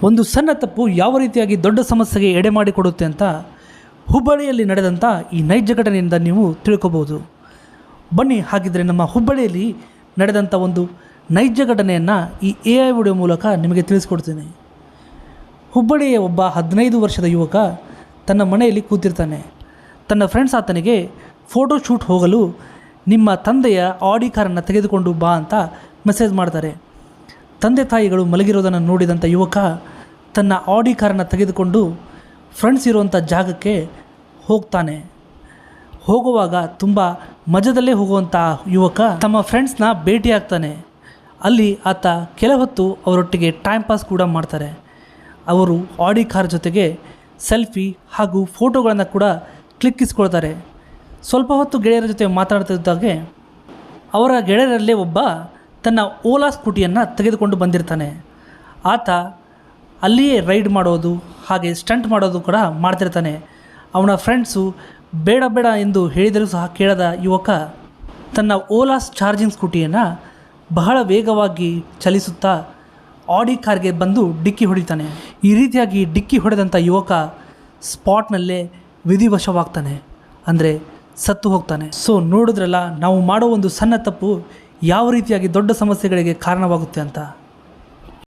ಒಂದು ಸಣ್ಣ ತಪ್ಪು ಯಾವ ರೀತಿಯಾಗಿ ದೊಡ್ಡ ಸಮಸ್ಯೆಗೆ ಎಡೆ ಮಾಡಿಕೊಡುತ್ತೆ ಅಂತ ಹುಬ್ಬಳ್ಳಿಯಲ್ಲಿ ನಡೆದಂಥ ಈ ನೈಜ ಘಟನೆಯಿಂದ ನೀವು ತಿಳ್ಕೊಬೋದು. ಬನ್ನಿ ಹಾಗಿದ್ದರೆ ನಮ್ಮ ಹುಬ್ಬಳ್ಳಿಯಲ್ಲಿ ನಡೆದಂಥ ಒಂದು ನೈಜ ಘಟನೆಯನ್ನು ಈ AI ವಿಡಿಯೋ ಮೂಲಕ ನಿಮಗೆ ತಿಳಿಸ್ಕೊಡ್ತೀನಿ. ಹುಬ್ಬಳ್ಳಿಯ ಒಬ್ಬ 15 ವರ್ಷದ ಯುವಕ ತನ್ನ ಮನೆಯಲ್ಲಿ ಕೂತಿರ್ತಾನೆ. ತನ್ನ ಫ್ರೆಂಡ್ಸ್ ಆತನಿಗೆ ಫೋಟೋ ಶೂಟ್ ಹೋಗಲು ನಿಮ್ಮ ತಂದೆಯ ಆಡಿ ಕಾರನ್ನು ತೆಗೆದುಕೊಂಡು ಬಾ ಅಂತ ಮೆಸೇಜ್ ಮಾಡ್ತಾರೆ. ತಂದೆ ತಾಯಿಗಳು ಮಲಗಿರೋದನ್ನು ನೋಡಿದಂಥ ಯುವಕ ತನ್ನ ಆಡಿ ಕಾರನ್ನು ತೆಗೆದುಕೊಂಡು ಫ್ರೆಂಡ್ಸ್ ಇರುವಂಥ ಜಾಗಕ್ಕೆ ಹೋಗ್ತಾನೆ. ಹೋಗುವಾಗ ತುಂಬ ಮಜದಲ್ಲೇ ಹೋಗುವಂಥ ಯುವಕ ತಮ್ಮ ಫ್ರೆಂಡ್ಸ್ನ ಭೇಟಿಯಾಗ್ತಾನೆ. ಅಲ್ಲಿ ಆತ ಕೆಲ ಹೊತ್ತು ಅವರೊಟ್ಟಿಗೆ ಟೈಮ್ ಪಾಸ್ ಕೂಡ ಮಾಡ್ತಾರೆ. ಅವರು ಆಡಿ ಕಾರ್ ಜೊತೆಗೆ ಸೆಲ್ಫಿ ಹಾಗೂ ಫೋಟೋಗಳನ್ನು ಕೂಡ ಕ್ಲಿಕ್ಕಿಸ್ಕೊಳ್ತಾರೆ. ಸ್ವಲ್ಪ ಹೊತ್ತು ಗೆಳೆಯರ ಜೊತೆ ಮಾತಾಡ್ತಿದ್ದಾಗೆ ಅವರ ಗೆಳೆಯರಲ್ಲೇ ಒಬ್ಬ ತನ್ನ ಓಲಾ ಸ್ಕೂಟಿಯನ್ನು ತೆಗೆದುಕೊಂಡು ಬಂದಿರ್ತಾನೆ. ಆತ ಅಲ್ಲಿಯೇ ರೈಡ್ ಮಾಡೋದು ಹಾಗೆ ಸ್ಟಂಟ್ ಮಾಡೋದು ಕೂಡ ಮಾಡ್ತಿರ್ತಾನೆ. ಅವನ ಫ್ರೆಂಡ್ಸು ಬೇಡ ಬೇಡ ಎಂದು ಹೇಳಿದರೂ ಸಹ ಕೇಳದ ಯುವಕ ತನ್ನ ಓಲಾ ಚಾರ್ಜಿಂಗ್ ಸ್ಕೂಟಿಯನ್ನು ಬಹಳ ವೇಗವಾಗಿ ಚಲಿಸುತ್ತಾ ಆಡಿ ಕಾರ್ಗೆ ಬಂದು ಡಿಕ್ಕಿ ಹೊಡಿತಾನೆ. ಈ ರೀತಿಯಾಗಿ ಡಿಕ್ಕಿ ಹೊಡೆದಂಥ ಯುವಕ ಸ್ಪಾಟ್ನಲ್ಲೇ ವಿಧಿವಶವಾಗ್ತಾನೆ, ಅಂದರೆ ಸತ್ತು ಹೋಗ್ತಾನೆ. ಸೊ ನೋಡಿದ್ರಲ್ಲ, ನಾವು ಮಾಡೋ ಒಂದು ಸಣ್ಣ ತಪ್ಪು ಯಾವ ರೀತಿಯಾಗಿ ದೊಡ್ಡ ಸಮಸ್ಯೆಗಳಿಗೆ ಕಾರಣವಾಗುತ್ತೆ ಅಂತ.